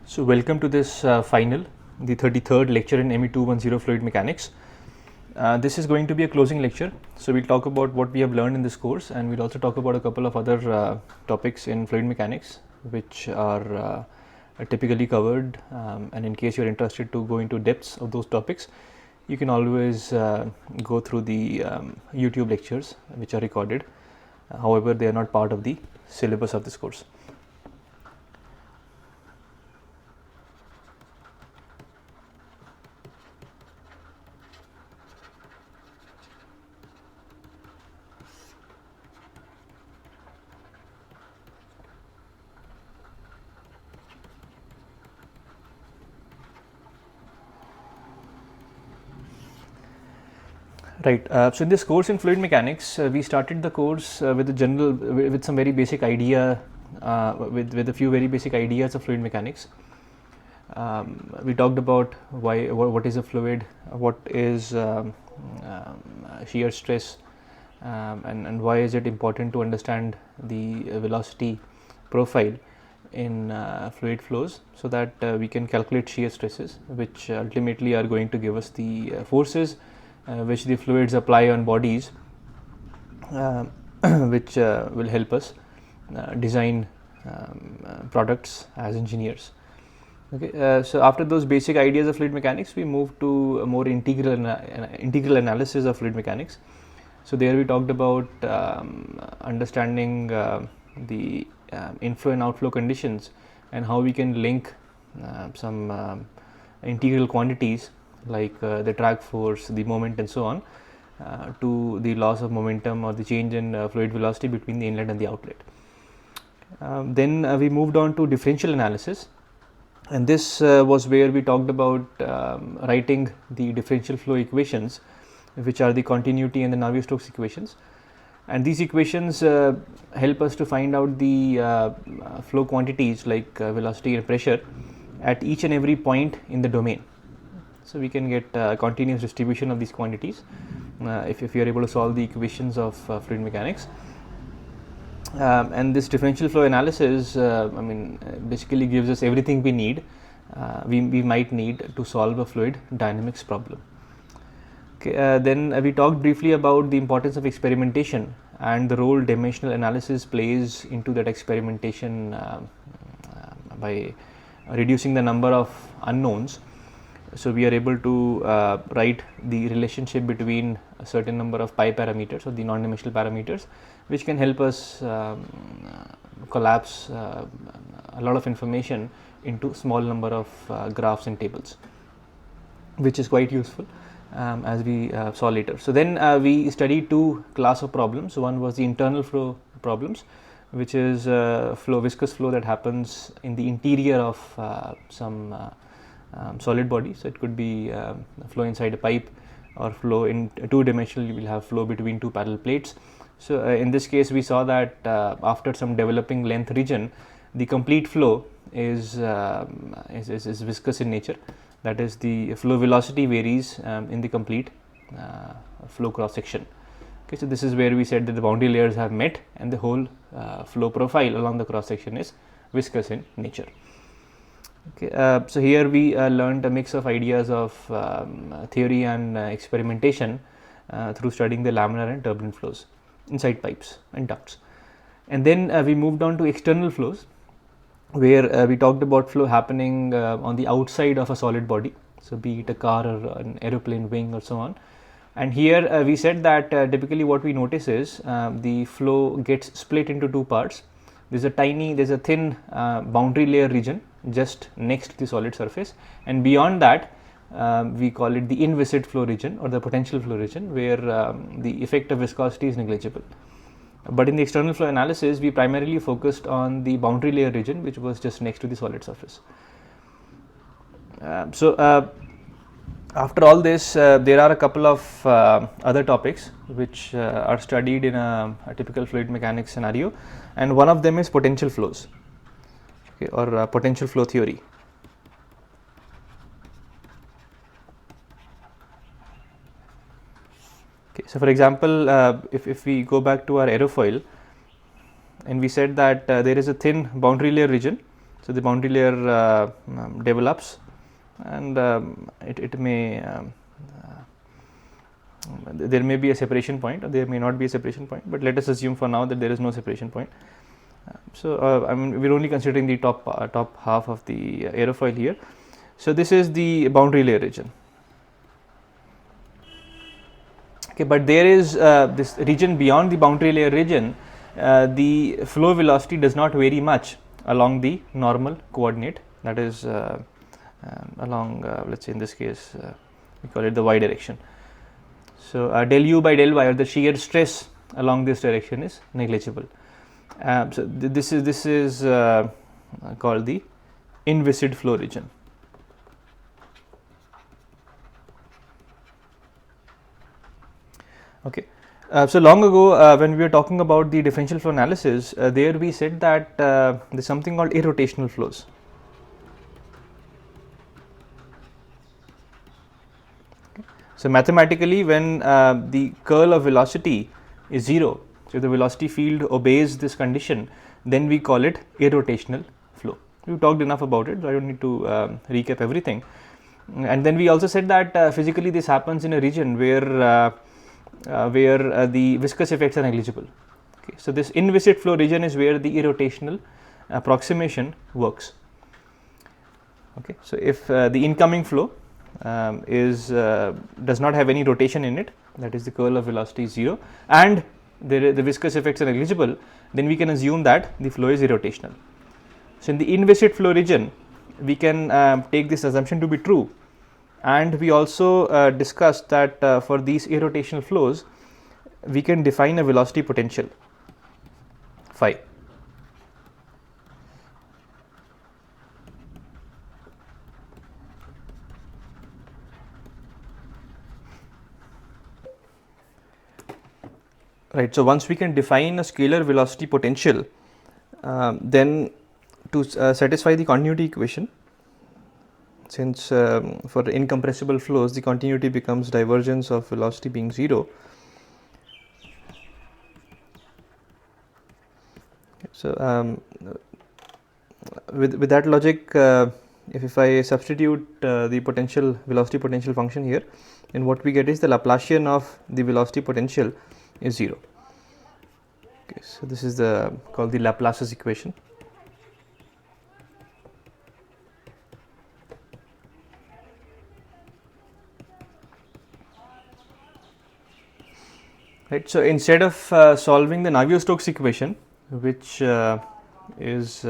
So welcome to this final, the 33rd lecture in ME210 Fluid Mechanics. This is going to be a closing lecture. So we'll talk about what we have learned in this course, and we'll also talk about a couple of other topics in fluid mechanics which are typically covered, and in case you're interested to go into depths of those topics, you can always go through the YouTube lectures which are recorded. However, they are not part of the syllabus of this course. Right. So in this course in fluid mechanics, we started the course with some very basic idea, with a few very basic ideas of fluid mechanics. We talked about what is a fluid, what is shear stress, and why is it important to understand the velocity profile in fluid flows, so that we can calculate shear stresses, which ultimately are going to give us the forces which the fluids apply on bodies, which will help us design products as engineers. Okay, so after those basic ideas of fluid mechanics, we moved to a more integral analysis of fluid mechanics. So there we talked about understanding the inflow and outflow conditions, and how we can link some integral quantities like the drag force, the moment, and so on, to the loss of momentum or the change in fluid velocity between the inlet and the outlet. Then we moved on to differential analysis, and this was where we talked about writing the differential flow equations, which are the continuity and the Navier-Stokes equations. And these equations help us to find out the flow quantities like velocity and pressure at each and every point in the domain. So we can get continuous distribution of these quantities if you are able to solve the equations of fluid mechanics. And this differential flow analysis, basically gives us everything we need, we might need to solve a fluid dynamics problem. Okay, then we talked briefly about the importance of experimentation and the role dimensional analysis plays into that experimentation by reducing the number of unknowns. So we are able to write the relationship between a certain number of pi parameters, or the non-dimensional parameters, which can help us collapse a lot of information into small number of graphs and tables, which is quite useful, as we saw later. So then we studied two class of problems. One was the internal flow problems, which is viscous flow that happens in the interior of some solid body. So it could be flow inside a pipe, or flow in two-dimensional, you will have flow between two parallel plates. So in this case, we saw that after some developing length region, the complete flow is viscous in nature. That is, the flow velocity varies in the complete flow cross section. Okay, so this is where we said that the boundary layers have met, and the whole flow profile along the cross section is viscous in nature. Okay, so here we learned a mix of ideas of theory and experimentation through studying the laminar and turbulent flows inside pipes and ducts. And then we moved on to external flows, where we talked about flow happening on the outside of a solid body, so be it a car or an aeroplane wing or so on. And here we said that typically what we notice is the flow gets split into two parts. There's a thin boundary layer region just next to the solid surface, and beyond that we call it the inviscid flow region, or the potential flow region, where the effect of viscosity is negligible. But in the external flow analysis, we primarily focused on the boundary layer region, which was just next to the solid surface. After all this, there are a couple of other topics which are studied in a typical fluid mechanics scenario, and one of them is potential flows, okay, or potential flow theory. Okay, so for example, if we go back to our aerofoil, and we said that there is a thin boundary layer region So the boundary layer develops, and it may there may be a separation point, or there may not be a separation point, but let us assume for now that there is no separation point. I mean, we're only considering the top half of the aerofoil here. So this is the boundary layer region. Okay, but there is this region beyond the boundary layer region. The flow velocity does not vary much along the normal coordinate, that is along let's say in this case we call it the y direction. So del u by del y, or the shear stress along this direction, is negligible. So this is called the inviscid flow region. Okay. So long ago, when we were talking about the differential flow analysis, there we said that there's something called irrotational flows. Okay. So mathematically, when the curl of velocity is 0, so if the velocity field obeys this condition, then we call it irrotational flow. We talked enough about it, so I don't need to recap everything. And then we also said that physically this happens in a region where the viscous effects are negligible. Okay. So this inviscid flow region is where the irrotational approximation works. Okay. So if the incoming flow does not have any rotation in it, that is the curl of velocity is 0, and the viscous effects are negligible, then we can assume that the flow is irrotational. So in the inviscid flow region, we can take this assumption to be true. And we also discussed that for these irrotational flows, we can define a velocity potential phi. Right. So once we can define a scalar velocity potential, then to satisfy the continuity equation, since for incompressible flows the continuity becomes divergence of velocity being 0. So with that logic, if I substitute the velocity potential function here, then what we get is the Laplacian of the velocity potential is 0. Okay, so this is called the Laplace's equation. Right. So instead of solving the Navier-Stokes equation, which is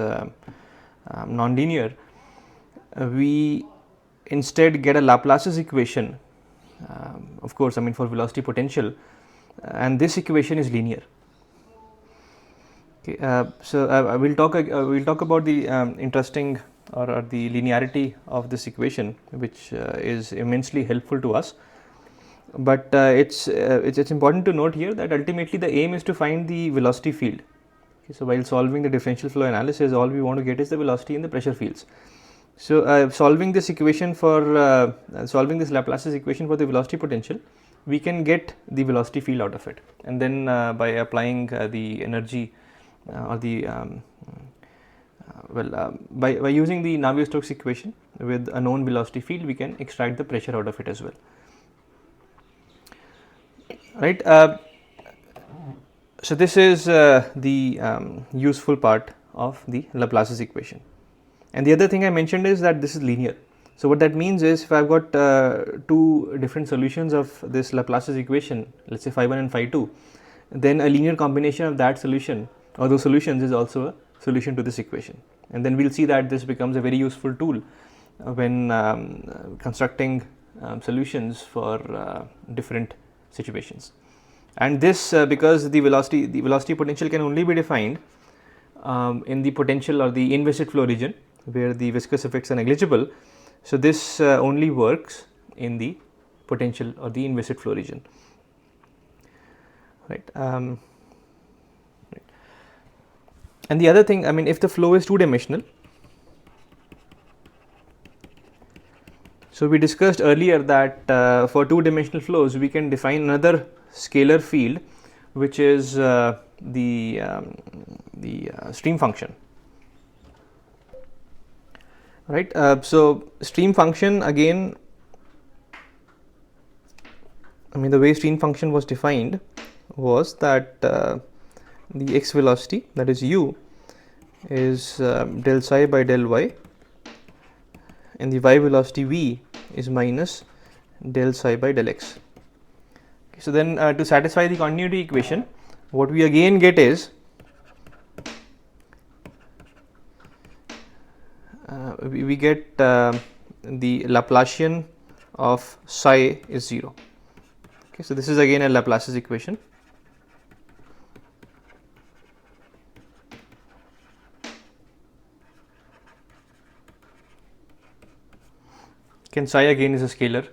nonlinear, we instead get a Laplace's equation. Of course, I mean for velocity potential, and this equation is linear. Okay. So we'll talk about the interesting or the linearity of this equation, which is immensely helpful to us. But it's important to note here that ultimately the aim is to find the velocity field. Okay, so while solving the differential flow analysis, all we want to get is the velocity in the pressure fields. So solving this equation for solving this Laplace's equation for the velocity potential, we can get the velocity field out of it, and then by applying the energy or the by using the Navier-Stokes equation with a known velocity field, we can extract the pressure out of it as well. Right. So this is the useful part of the Laplace's equation. And the other thing I mentioned is that this is linear. So what that means is, if I've got two different solutions of this Laplace's equation, let's say phi 1 and phi 2, then a linear combination of that solution or those solutions is also a solution to this equation. And then we'll see that this becomes a very useful tool when constructing solutions for different situations. And this because the velocity potential can only be defined in the potential or the inviscid flow region, where the viscous effects are negligible. So this only works in the potential or the inviscid flow region. Right. Right. And the other thing, I mean, if the flow is two-dimensional, so we discussed earlier that for two-dimensional flows we can define another scalar field, which is the stream function. right? So stream function, again, I mean, the way stream function was defined was that the x velocity, that is u, is del psi by del y, and the y velocity v is minus del psi by del x. Okay, so then to satisfy the continuity equation, what we again get is we get the Laplacian of psi is 0. Okay, so this is again a Laplace's equation. Again, psi again is a scalar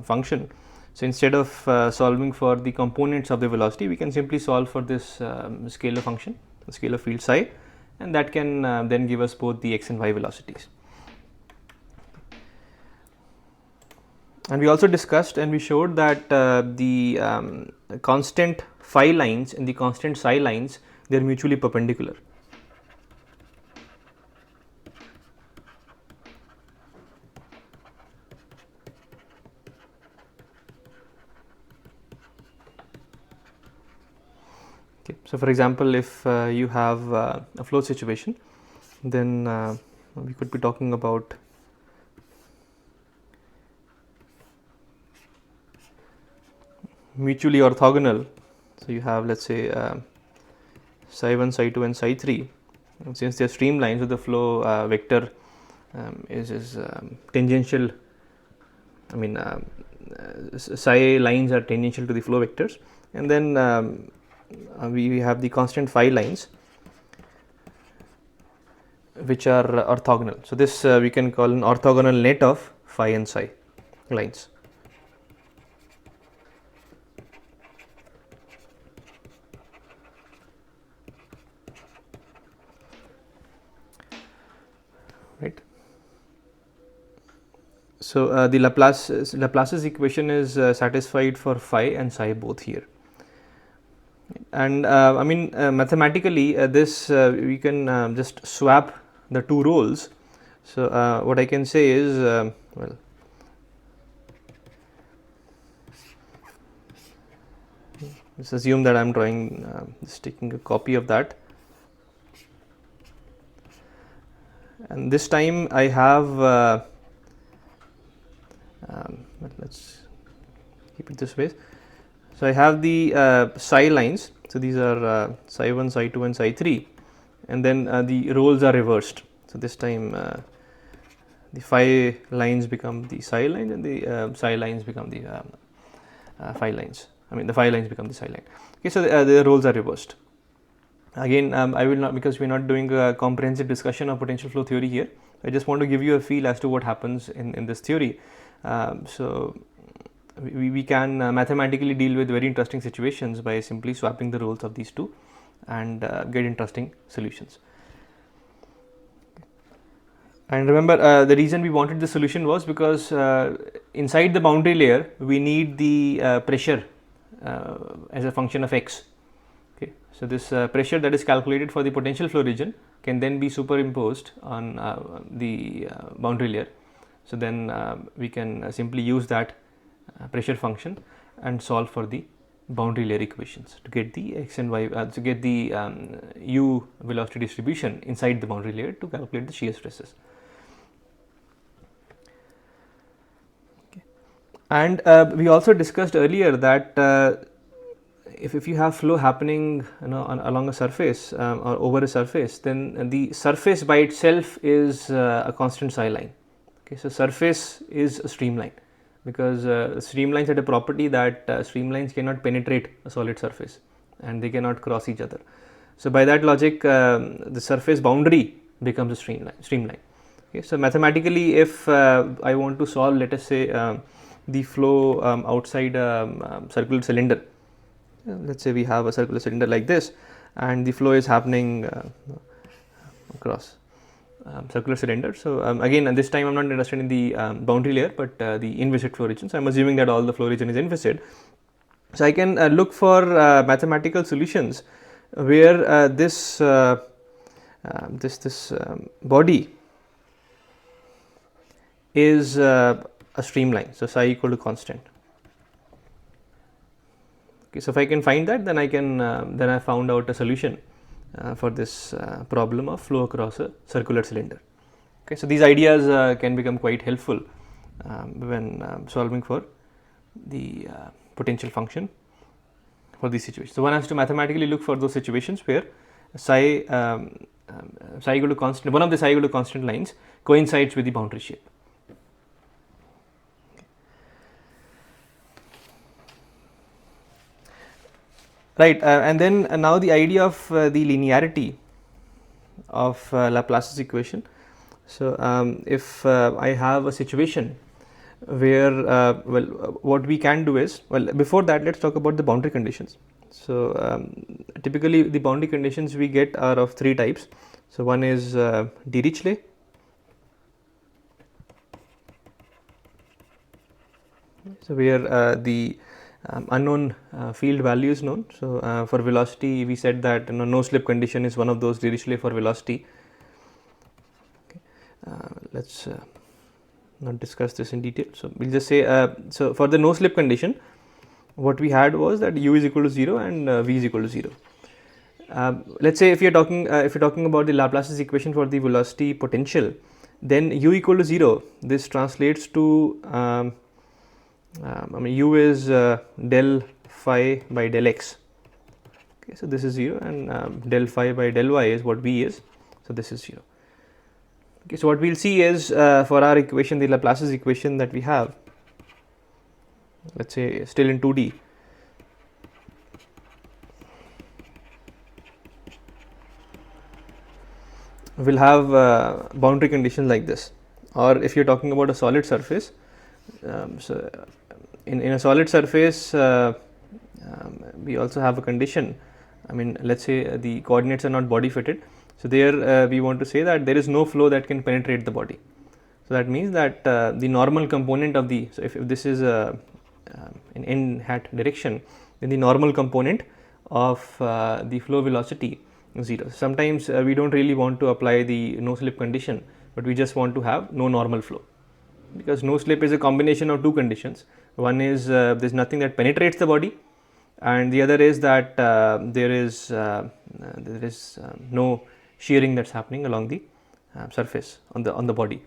function. So instead of solving for the components of the velocity, we can simply solve for this scalar function, the scalar field psi, and that can then give us both the x and y velocities. And we also discussed and we showed that the constant phi lines and the constant psi lines, they are mutually perpendicular. Okay. So for example, if you have a flow situation, then we could be talking about mutually orthogonal. So you have, let's say, psi 1, psi 2 and psi 3, and since they are streamlines, so the flow vector is tangential, I mean psi lines are tangential to the flow vectors, and then we have the constant phi lines which are orthogonal. So this we can call an orthogonal net of phi and psi lines. Right. So the Laplace's equation is satisfied for phi and psi both here. And I mean, mathematically this we can just swap the two roles. So what I can say is, well, let's assume that I am drawing, just taking a copy of that, and this time I have let's keep it this way. So I have the psi lines. So these are psi 1, psi 2 and psi 3, and then the roles are reversed. So this time the phi lines become the psi lines and the psi lines become the phi lines. I mean the phi lines become the psi line. Okay, so the roles are reversed. Again, I will not, because we are not doing a comprehensive discussion of potential flow theory here. I just want to give you a feel as to what happens in this theory. So we can mathematically deal with very interesting situations by simply swapping the roles of these two and get interesting solutions. And remember, the reason we wanted the solution was because inside the boundary layer we need the pressure as a function of x. Okay, so this pressure that is calculated for the potential flow region can then be superimposed on the boundary layer. So then we can simply use that pressure function and solve for the boundary layer equations to get the x and y, to get the u velocity distribution inside the boundary layer to calculate the shear stresses. Okay. And we also discussed earlier that if you have flow happening, along a surface or over a surface, then the surface by itself is a constant psi line. Okay, so surface is a streamline, because streamlines had a property that streamlines cannot penetrate a solid surface and they cannot cross each other. So by that logic, the surface boundary becomes a streamline. Okay, so mathematically, if I want to solve, let us say, the flow outside a circular cylinder, let's say we have a circular cylinder like this, and the flow is happening across circular cylinder. So again, this time I'm not interested in the boundary layer, but the inviscid flow region. So I'm assuming that all the flow region is inviscid. So I can look for mathematical solutions where this body is a streamline, so psi equal to constant. Okay, so if I can find that, then I can then I found out a solution for this problem of flow across a circular cylinder. Okay, so these ideas can become quite helpful when solving for the potential function for these situations. So one has to mathematically look for those situations where psi equal to constant, one of the psi equal to constant lines coincides with the boundary shape. Right, and then now the idea of the linearity of Laplace's equation. So if I have a situation where well, what we can do is, well, before that let's talk about the boundary conditions. So typically the boundary conditions we get are of three types. So one is Dirichlet, so where the unknown field value is known. So for velocity we said that no slip condition is one of those Dirichlet for velocity. Okay. Let's not discuss this in detail. So we'll just say so for the no slip condition, what we had was that u is equal to 0 and v is equal to 0. Let's say if you're talking about the Laplace's equation for the velocity potential, then u equal to 0, this translates to I mean u is del phi by del x. Okay, so this is 0 and del phi by del y is what v is, so this is 0. Okay, so what we'll see is for our equation, the Laplace's equation that we have, let's say still in 2D, we'll have boundary conditions like this. Or if you're talking about a solid surface, so in a solid surface we also have a condition. I mean, let's say the coordinates are not body fitted, so there we want to say that there is no flow that can penetrate the body. So that means that the normal component of the, so if this is an n hat direction, then the normal component of the flow velocity is 0. Sometimes we don't really want to apply the no slip condition, but we just want to have no normal flow, because no slip is a combination of two conditions. One is there's nothing that penetrates the body, and the other is that there is no shearing that's happening along the surface on the body.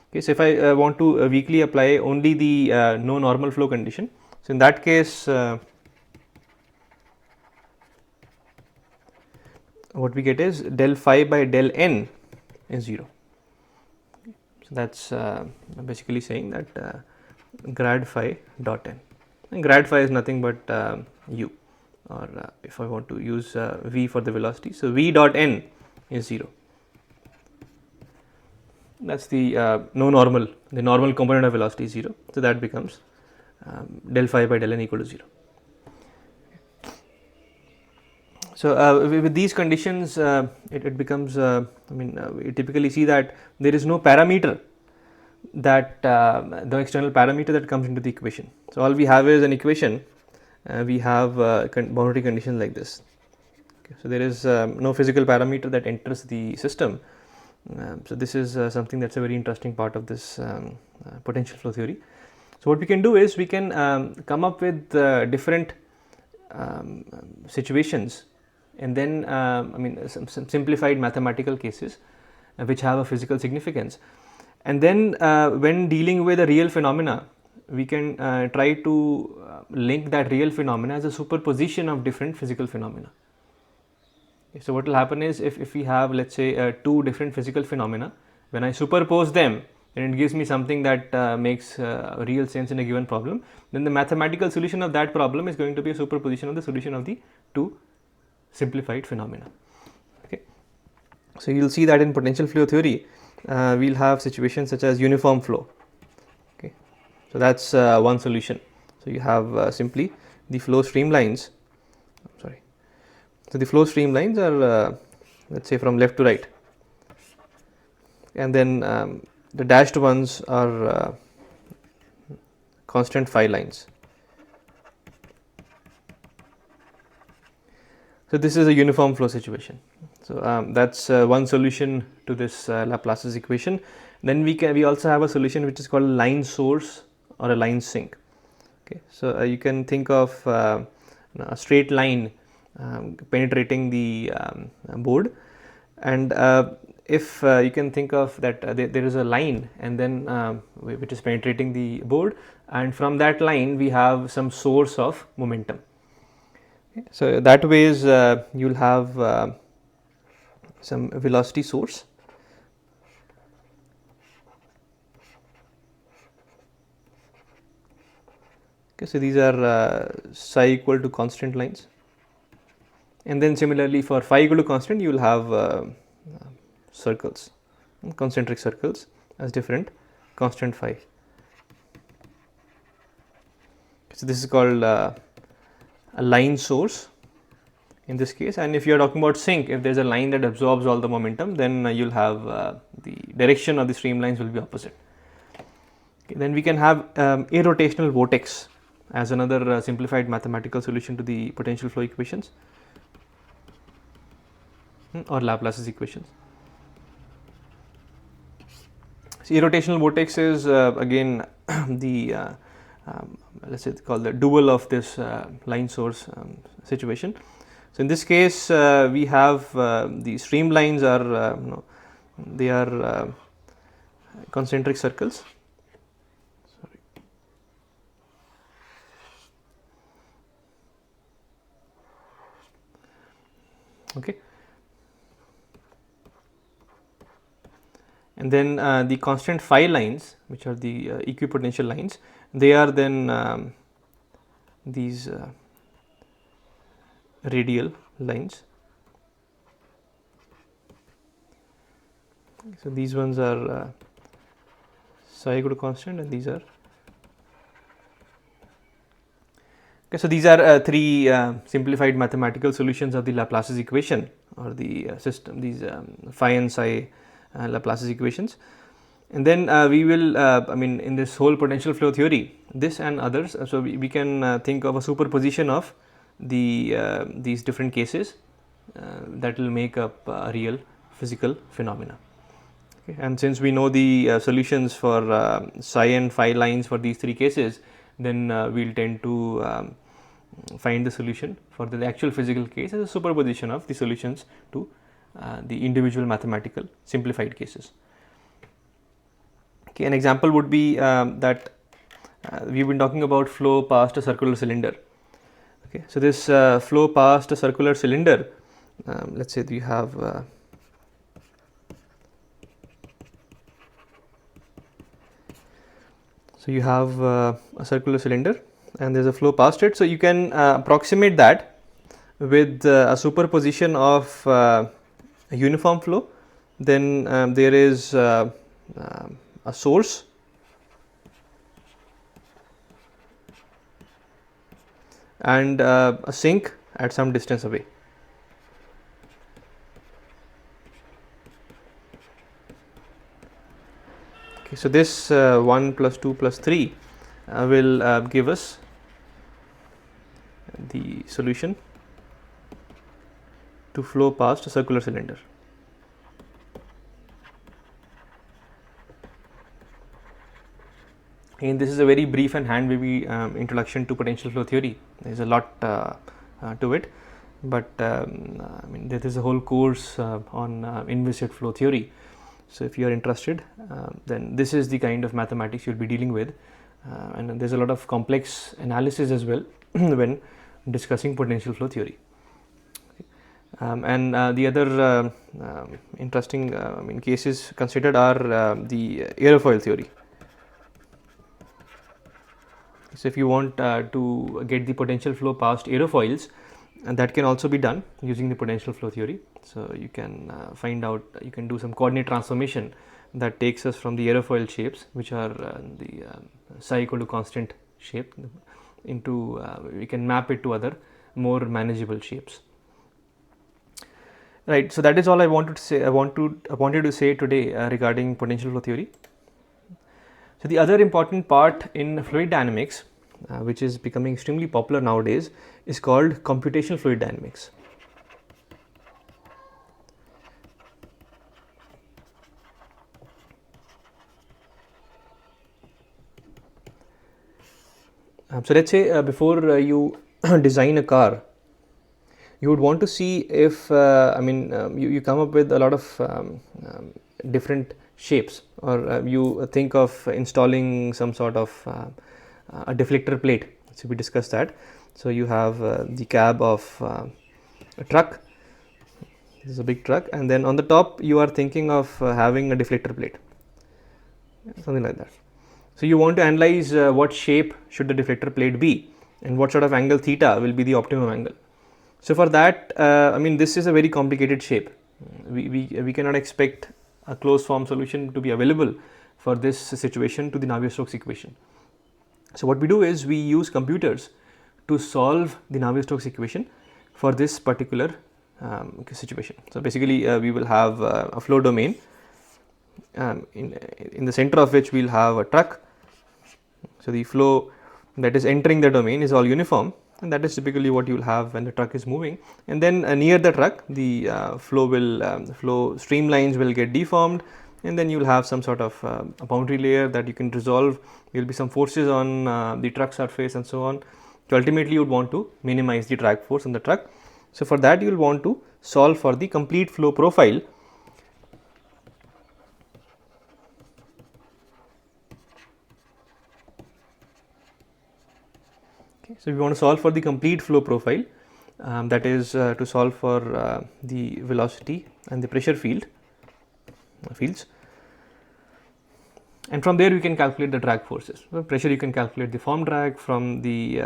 Okay, so if I want to weakly apply only the no normal flow condition, so in that case what we get is del phi by del n is 0. So that's basically saying that grad phi dot n, and grad phi is nothing but u, or if I want to use v for the velocity, so v dot n is 0. That's the no normal, the normal component of velocity is 0, so that becomes del phi by del n equal to 0. So with these conditions it becomes I mean we typically see that there is no parameter that the external parameter that comes into the equation. So all we have is an equation, we have boundary conditions like this. Okay, so there is no physical parameter that enters the system. So this is something that's a very interesting part of this potential flow theory. So what we can do is we can come up with different situations, and then I mean some simplified mathematical cases which have a physical significance, and then when dealing with a real phenomena, we can try to link that real phenomena as a superposition of different physical phenomena. So what will happen is if we have, let's say, two different physical phenomena, when I superpose them, then it gives me something that makes real sense in a given problem, then the mathematical solution of that problem is going to be a superposition of the solution of the two simplified phenomena. Okay, so you'll see that in potential flow theory we'll have situations such as uniform flow. Okay, so that's one solution. So you have simply the flow streamlines. So the flow streamlines are let's say from left to right, and then the dashed ones are constant phi lines. So this is a uniform flow situation. So that's one solution to this Laplace's equation. Then we also have a solution which is called line source or a line sink. Okay, so you can think of a straight line penetrating the board, and if you can think of that there is a line and then which is penetrating the board, and from that line we have some source of momentum. Okay, so that ways you'll have some velocity source. Okay, so these are psi equal to constant lines, and then similarly for phi equal to constant you will have circles, concentric circles as different constant phi. So this is called a line source in this case, and if you are talking about sink, if there is a line that absorbs all the momentum, then you'll have the direction of the streamlines will be opposite. Okay, then we can have irrotational vortex as another simplified mathematical solution to the potential flow equations or Laplace's equations. So irrotational vortex is again the let's say called the dual of this line source situation. So in this case we have the streamlines are they are concentric circles. Okay, and then the constant phi lines, which are the equipotential lines, they are then these radial lines. So these ones are psi equal to constant, and these are okay. So these are three simplified mathematical solutions of the Laplace's equation or the system, these phi and psi Laplace's equations. And then we will I mean in this whole potential flow theory, this and others, so we can think of a superposition of the these different cases that will make up a real physical phenomena. Okay. And since we know the solutions for psi and phi lines for these three cases, then we'll tend to find the solution for the actual physical case as a superposition of the solutions to the individual mathematical simplified cases. Okay, an example would be that we've been talking about flow past a circular cylinder. Okay, so this flow past a circular cylinder, let's say we have so you have a circular cylinder and there's a flow past it. So you can approximate that with a superposition of a uniform flow. Then there is a source and a sink at some distance away. Okay, so this 1 plus 2 plus 3 will give us the solution to flow past a circular cylinder. And this is a very brief and hand wavy introduction to potential flow theory. There is a lot to it, but I mean there is a whole course on inviscid flow theory. So if you are interested, then this is the kind of mathematics you'll be dealing with, and there's a lot of complex analysis as well when discussing potential flow theory. And the other interesting I mean cases considered are the aerofoil theory. So if you want to get the potential flow past aerofoils, and that can also be done using the potential flow theory. So you can find out, you can do some coordinate transformation that takes us from the aerofoil shapes, which are the psi equal to constant shape, into we can map it to other more manageable shapes. Right. So that is all I wanted to say. I wanted to say today regarding potential flow theory. So the other important part in fluid dynamics, which is becoming extremely popular nowadays, is called computational fluid dynamics. So let's say before you design a car, you would want to see if you come up with a lot of different shapes, or you think of installing some sort of a deflector plate. So we discussed that. So you have the cab of a truck. This is a big truck, and then on the top you are thinking of having a deflector plate, something like that. So you want to analyze what shape should the deflector plate be, and what sort of angle theta will be the optimum angle. So for that, this is a very complicated shape. We cannot expect a closed form solution to be available for this situation to the Navier-Stokes equation. So what we do is we use computers to solve the Navier-Stokes equation for this particular situation. So basically we will have a flow domain in the center of which we will have a truck. So the flow that is entering the domain is all uniform, and that is typically what you will have when the truck is moving. And then near the truck, the flow streamlines will get deformed, and then you will have some sort of a boundary layer that you can resolve. There will be some forces on the truck surface and so on. So ultimately you would want to minimize the drag force on the truck. So for that you will want to solve for the complete flow profile. Okay, so we want to solve for the complete flow profile, that is to solve for the velocity and the pressure fields, and from there we can calculate the drag forces. So pressure, you can calculate the form drag. From the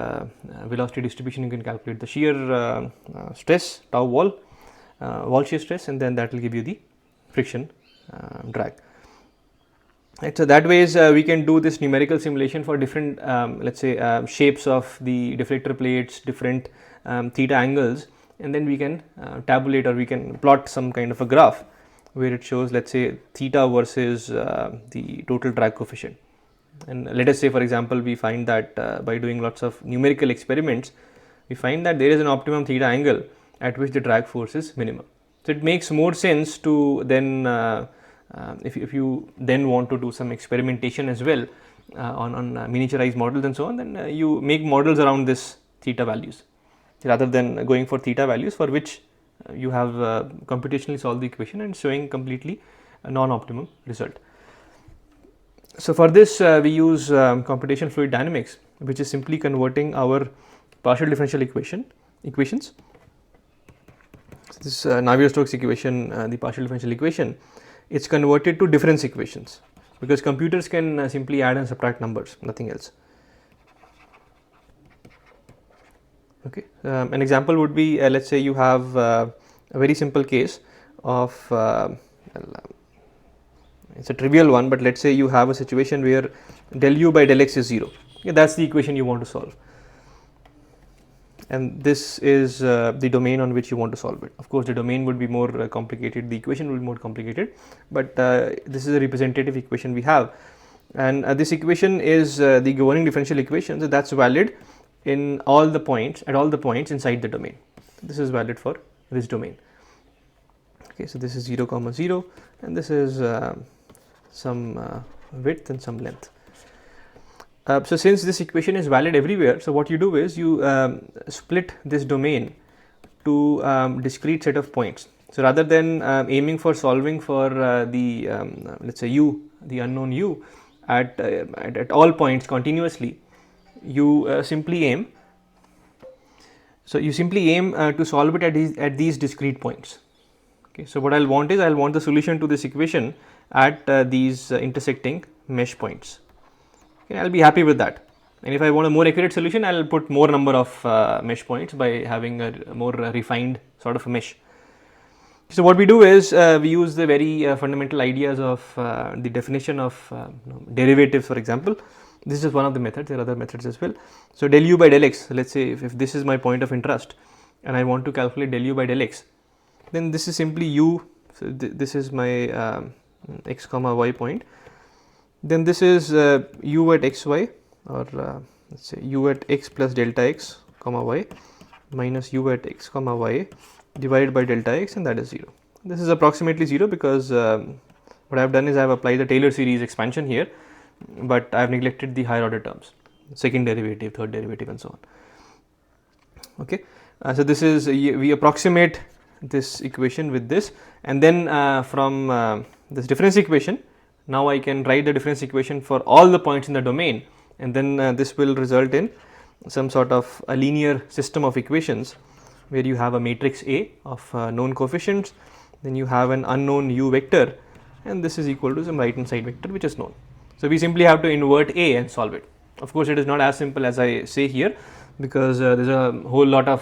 velocity distribution, you can calculate the shear stress, tau wall shear stress, and then that will give you the friction drag. Right, so that ways we can do this numerical simulation for different let's say shapes of the deflector plates, different theta angles, and then we can tabulate, or we can plot some kind of a graph where it shows, let's say, theta versus the total drag coefficient. And let us say, for example, we find that by doing lots of numerical experiments, we find that there is an optimum theta angle at which the drag force is minimum. So it makes more sense to then if you then want to do some experimentation as well on miniaturized models and so on, then you make models around this theta values rather than going for theta values for which you have computationally solved the equation and showing completely a non-optimum result. So for this we use computational fluid dynamics, which is simply converting our partial differential equations. So this Navier-Stokes equation, the partial differential equation, it's converted to difference equations, because computers can simply add and subtract numbers, nothing else. Okay, an example would be let's say you have a very simple case of it's a trivial one, but let's say you have a situation where del u by del x is 0. Okay, that's the equation you want to solve, and this is the domain on which you want to solve it. Of course, the domain would be more complicated, the equation will be more complicated, but this is a representative equation we have, and this equation is the governing differential equation. So that's valid in all the points, at all the points inside the domain. This is valid for this domain. Okay, so this is 0, 0, and this is some width and some length. So since this equation is valid everywhere, so what you do is you split this domain to discrete set of points. So rather than aiming for solving for the let's say u, the unknown u, at all points continuously, you simply aim. So you simply aim to solve it at these discrete points. Okay, so what I'll want is I'll want the solution to this equation at these intersecting mesh points. Okay, I'll be happy with that. And if I want a more accurate solution, I'll put more number of mesh points by having a more refined sort of a mesh. So what we do is we use the very fundamental ideas of the definition of derivatives, for example. This is one of the methods, there are other methods as well. So del u by del x, let's say if this is my point of interest and I want to calculate del u by del x, then this is simply u, so this is my x comma y point. Then this is u at xy, or let's say u at x plus delta x comma y minus u at x comma y divided by delta x, and that is 0. This is approximately 0 because what I have done is I have applied the Taylor series expansion here, but I have neglected the higher order terms. second derivative, third derivative, and so on. Okay, so this is we approximate this equation with this, and then from this difference equation, now I can write the difference equation for all the points in the domain, and then this will result in some sort of a linear system of equations where you have a matrix A of known coefficients, then you have an unknown u vector, and this is equal to some right hand side vector which is known. So we simply have to invert A and solve it. Of course, it is not as simple as I say here, because there is a whole lot of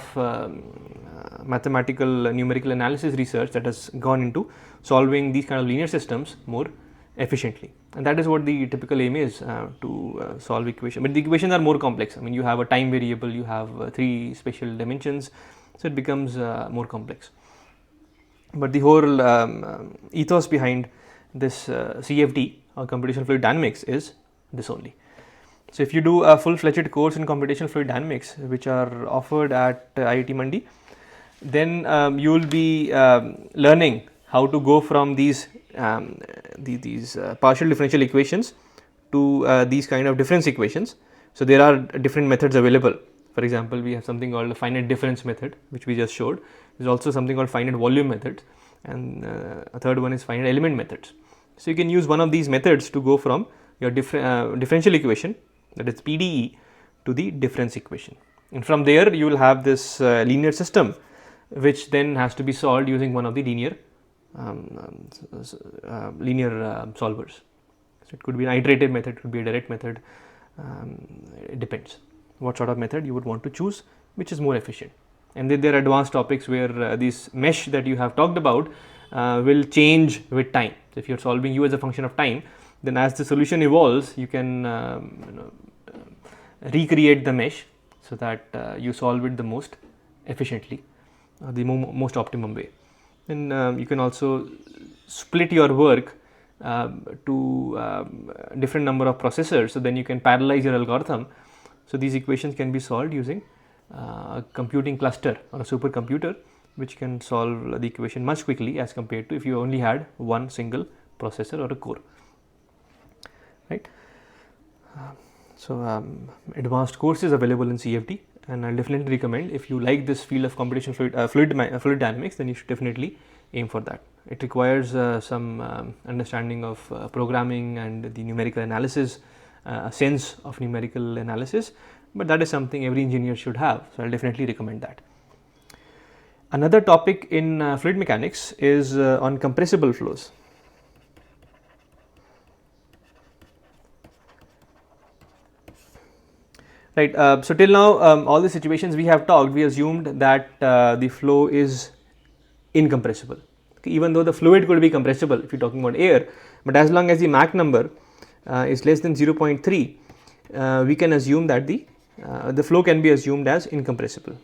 mathematical numerical analysis research that has gone into solving these kind of linear systems more efficiently, and that is what the typical aim is, to solve equation. But the equations are more complex. I mean, you have a time variable, you have 3 spatial dimensions, so it becomes more complex. But the whole ethos behind this CFD or computational fluid dynamics is this only. So if you do a full-fledged course in computational fluid dynamics, which are offered at IIT Mandi, then you will be learning how to go from these partial differential equations to these kind of difference equations. So there are different methods available. For example, we have something called the finite difference method, which we just showed. There is also something called finite volume method, and a third one is finite element methods. So you can use one of these methods to go from your differential equation, that is PDE, to the difference equation, and from there you will have this linear system, which then has to be solved using one of the linear solvers. So it could be an iterative method, it could be a direct method. It depends what sort of method you would want to choose, which is more efficient. And then there are advanced topics where this mesh that you have talked about will change with time. So if you are solving u as a function of time, then as the solution evolves, you can recreate the mesh so that you solve it the most efficiently, the most optimum way. And you can also split your work to different number of processors, so then you can parallelize your algorithm. So these equations can be solved using a computing cluster or a supercomputer, which can solve the equation much quickly as compared to if you only had one single processor or a core, right? So advanced courses available in CFD, and I'll definitely recommend, if you like this field of computational fluid dynamics, then you should definitely aim for that. It requires some understanding of programming and the numerical analysis, a sense of numerical analysis, but that is something every engineer should have, so I'll definitely recommend that. Another topic in fluid mechanics is on compressible flows. Right, so till now all the situations we have talked, we assumed that the flow is incompressible, okay, even though the fluid could be compressible if you are talking about air, but as long as the Mach number is less than 0.3, we can assume that the flow can be assumed as incompressible.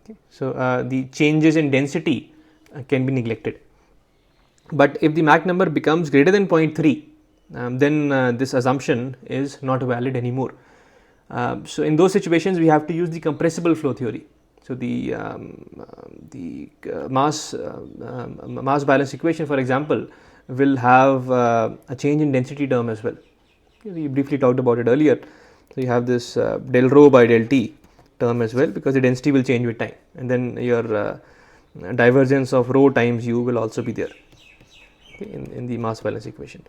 Okay. So the changes in density can be neglected, but if the Mach number becomes greater than 0.3, then this assumption is not valid anymore. So in those situations we have to use the compressible flow theory. So the mass balance equation, for example, will have a change in density term as well. We briefly talked about it earlier. So you have this del rho by del t term as well, because the density will change with time, and then your divergence of rho times u will also be there, okay, in the mass balance equation.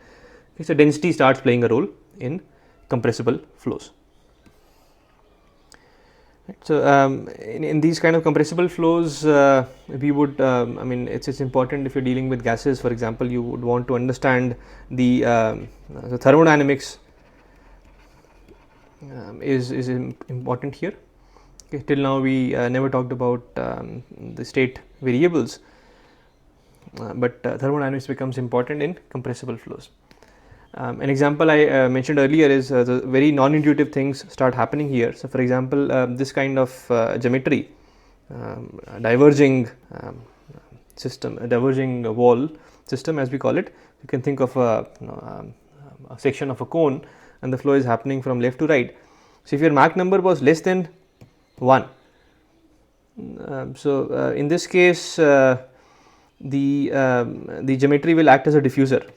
Okay, so density starts playing a role in compressible flows. Right. So in these kind of compressible flows, we would, I mean, it's important if you're dealing with gases, for example, you would want to understand the thermodynamics is important here. Okay, till now we never talked about the state variables, but thermodynamics becomes important in compressible flows. An example I mentioned earlier is the very non-intuitive things start happening here. So for example, this kind of geometry, diverging system, a diverging wall system as we call it, you can think of a section of a cone and the flow is happening from left to right. So if your Mach number was less than 1, so in this case the geometry will act as a diffuser.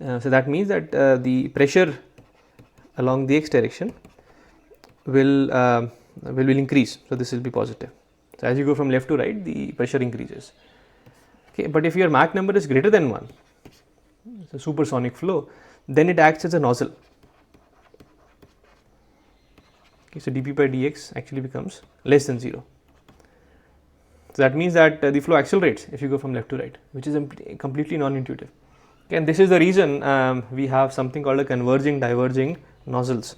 So that means that the pressure along the x direction will increase. So this will be positive. So as you go from left to right, the pressure increases. Okay, but if your Mach number is greater than 1, it's a supersonic flow, then it acts as a nozzle. Okay, so dp by dx actually becomes less than 0. So that means that the flow accelerates if you go from left to right, which is completely non-intuitive. Okay, and this is the reason we have something called a converging diverging nozzles.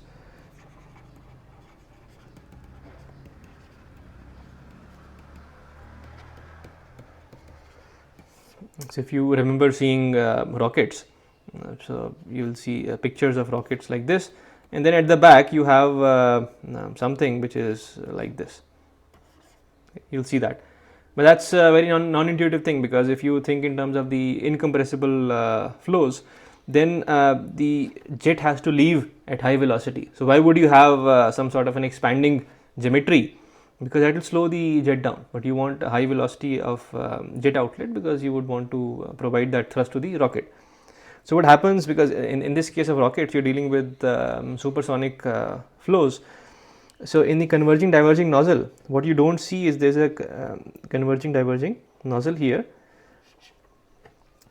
So if you remember seeing rockets, so you will see pictures of rockets like this, and then at the back you have something which is like this. You will see that, but that's a very non-intuitive thing, because if you think in terms of the incompressible flows, then the jet has to leave at high velocity. So why would you have some sort of an expanding geometry? Because that will slow the jet down, but you want a high velocity of jet outlet because you would want to provide that thrust to the rocket. So what happens, because in this case of rockets, you're dealing with supersonic flows. So in the converging diverging nozzle, what you don't see is there's a converging diverging nozzle here.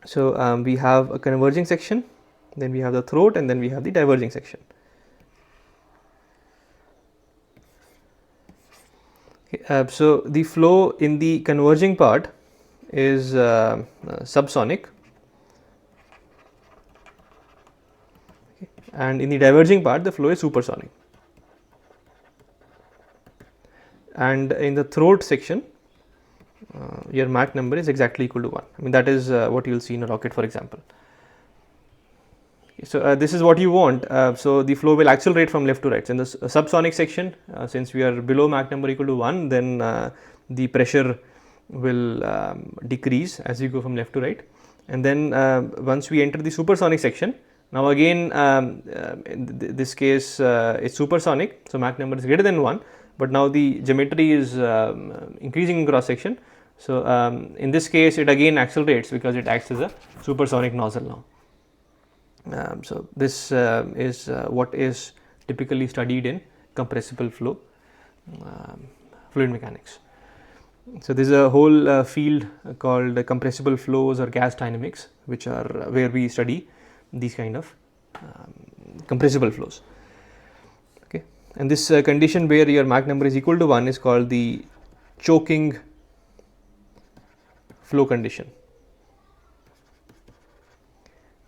So we have a converging section, then we have the throat, and then we have the diverging section. So the flow in the converging part is subsonic, and in the diverging part the flow is supersonic. And in the throat section, your Mach number is exactly equal to 1. I mean, that is what you will see in a rocket, for example. So this is what you want. So the flow will accelerate from left to right. So in the subsonic section, since we are below Mach number equal to 1, then the pressure will decrease as you go from left to right. And then once we enter the supersonic section, now again in this case it's supersonic, so Mach number is greater than 1, but now the geometry is increasing in cross section. So in this case it again accelerates because it acts as a supersonic nozzle now. So this is what is typically studied in compressible flow fluid mechanics. So there is a whole field called compressible flows or gas dynamics, which are where we study these kind of compressible flows. Okay, and this condition where your Mach number is equal to 1 is called the choking flow condition.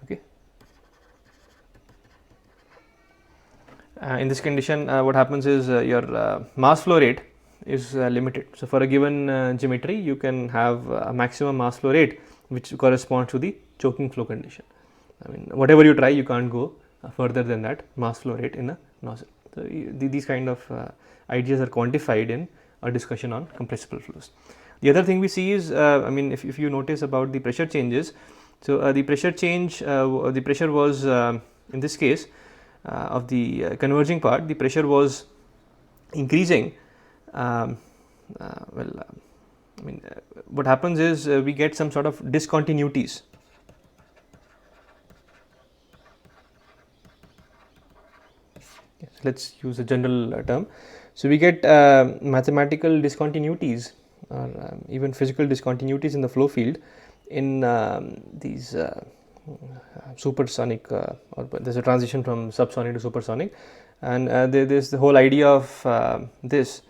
Okay. In this condition, what happens is your mass flow rate is limited. So for a given geometry, you can have a maximum mass flow rate which corresponds to the choking flow condition. I mean, whatever you try, you can't go further than that mass flow rate in a nozzle. So these kind of ideas are quantified in a discussion on compressible flows. The other thing we see is, I mean, if you notice about the pressure changes, so the pressure change, the pressure was in this case of the converging part, the pressure was increasing. I mean, what happens is we get some sort of discontinuities. Yes, let's use a general term. So we get mathematical discontinuities or even physical discontinuities in the flow field in these supersonic, or there's a transition from subsonic to supersonic, and there's the whole idea of this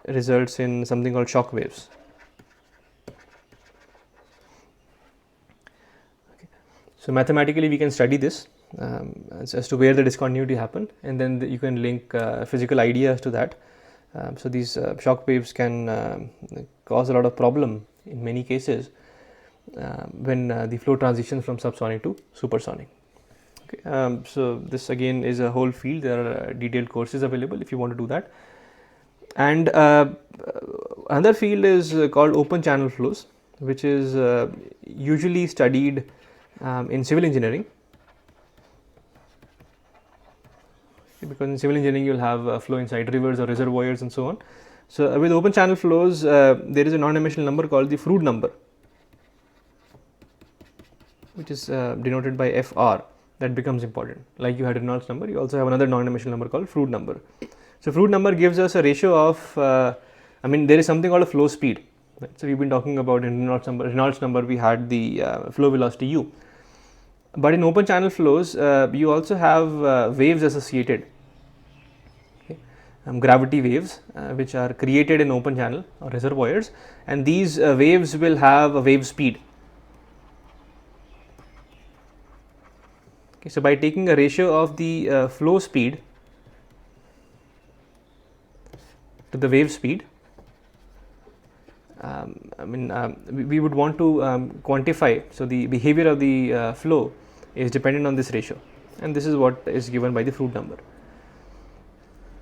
results in something called shock waves. Okay. So mathematically we can study this as to where the discontinuity happened, and then you can link physical ideas to that. So these shock waves can cause a lot of problem in many cases when the flow transitions from subsonic to supersonic. Okay. So this again is a whole field. There are detailed courses available if you want to do that. And another field is called open channel flows, which is usually studied in civil engineering, because in civil engineering you will have flow inside rivers or reservoirs and so on. So with open channel flows, there is a non-dimensional number called the Froude number. which is denoted by Fr, that becomes important. Like you had Reynolds number, you also have another non-dimensional number called Froude number. So Froude number gives us a ratio of, there is something called a flow speed. Right? So we've been talking about in Reynolds number we had the flow velocity u. But in open channel flows, you also have waves associated, okay? Gravity waves, which are created in open channel or reservoirs, and these waves will have a wave speed. Okay, so by taking a ratio of the flow speed to the wave speed, we would want to quantify. So the behavior of the flow is dependent on this ratio, and this is what is given by the Froude number.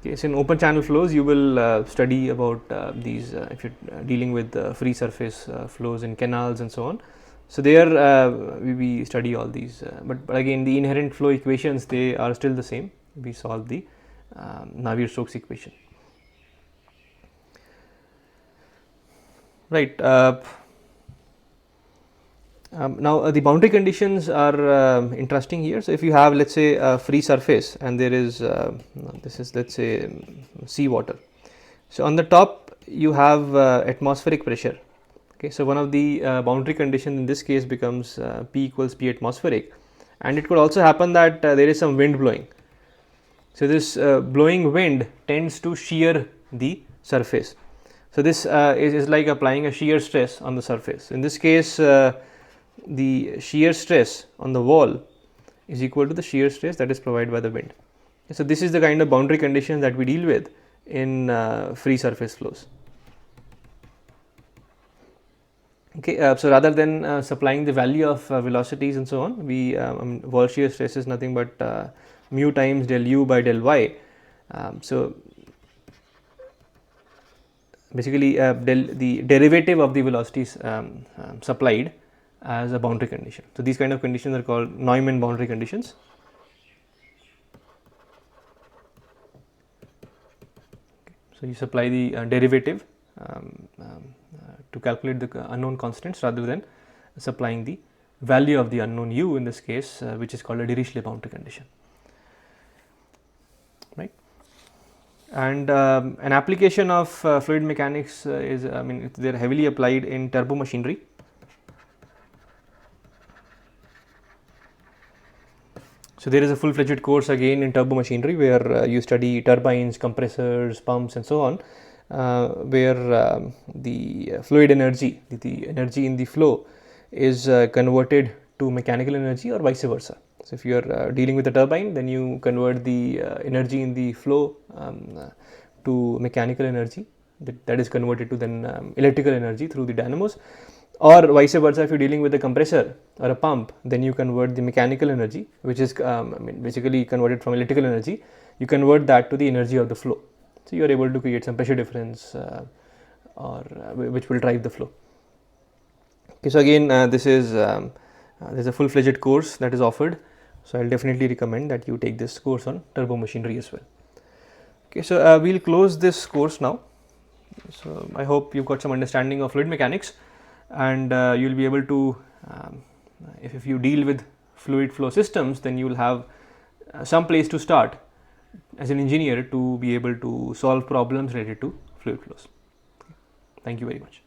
Okay, so in open channel flows, you will study about these if you're dealing with free surface flows in canals and so on. So there we study all these, but again the inherent flow equations, they are still the same. We solve the Navier-Stokes equation. Right. Now the boundary conditions are interesting here. So if you have, let's say, a free surface and there is this is, let's say, sea water. So on the top you have atmospheric pressure. Okay, so one of the boundary conditions in this case becomes P equals P atmospheric, and it could also happen that there is some wind blowing. So this blowing wind tends to shear the surface. So this is like applying a shear stress on the surface. In this case, the shear stress on the wall is equal to the shear stress that is provided by the wind. So this is the kind of boundary conditions that we deal with in free surface flows. Okay, so rather than supplying the value of velocities and so on, we wall shear stress is nothing but mu times del u by del y. So basically the derivative of the velocities supplied as a boundary condition. So these kind of conditions are called Neumann boundary conditions. So you supply the derivative to calculate the unknown constants rather than supplying the value of the unknown u in this case, which is called a Dirichlet boundary condition. Right. And an application of fluid mechanics is, they are heavily applied in turbo machinery. So there is a full-fledged course again in turbo machinery where you study turbines, compressors, pumps and so on, where the fluid energy, the energy in the flow is converted to mechanical energy or vice versa. So if you are dealing with a turbine, then you convert the energy in the flow to mechanical energy that is converted to then electrical energy through the dynamos, or vice versa. If you are dealing with a compressor or a pump, then you convert the mechanical energy, which is basically converted from electrical energy, you convert that to the energy of the flow. So you are able to create some pressure difference which will drive the flow. Okay, so again this is there's a full-fledged course that is offered. So I'll definitely recommend that you take this course on turbo machinery as well. Okay, so we'll close this course now. So I hope you've got some understanding of fluid mechanics, and you'll be able to, if you deal with fluid flow systems, then you will have some place to start as an engineer to be able to solve problems related to fluid flows. Okay. Thank you very much.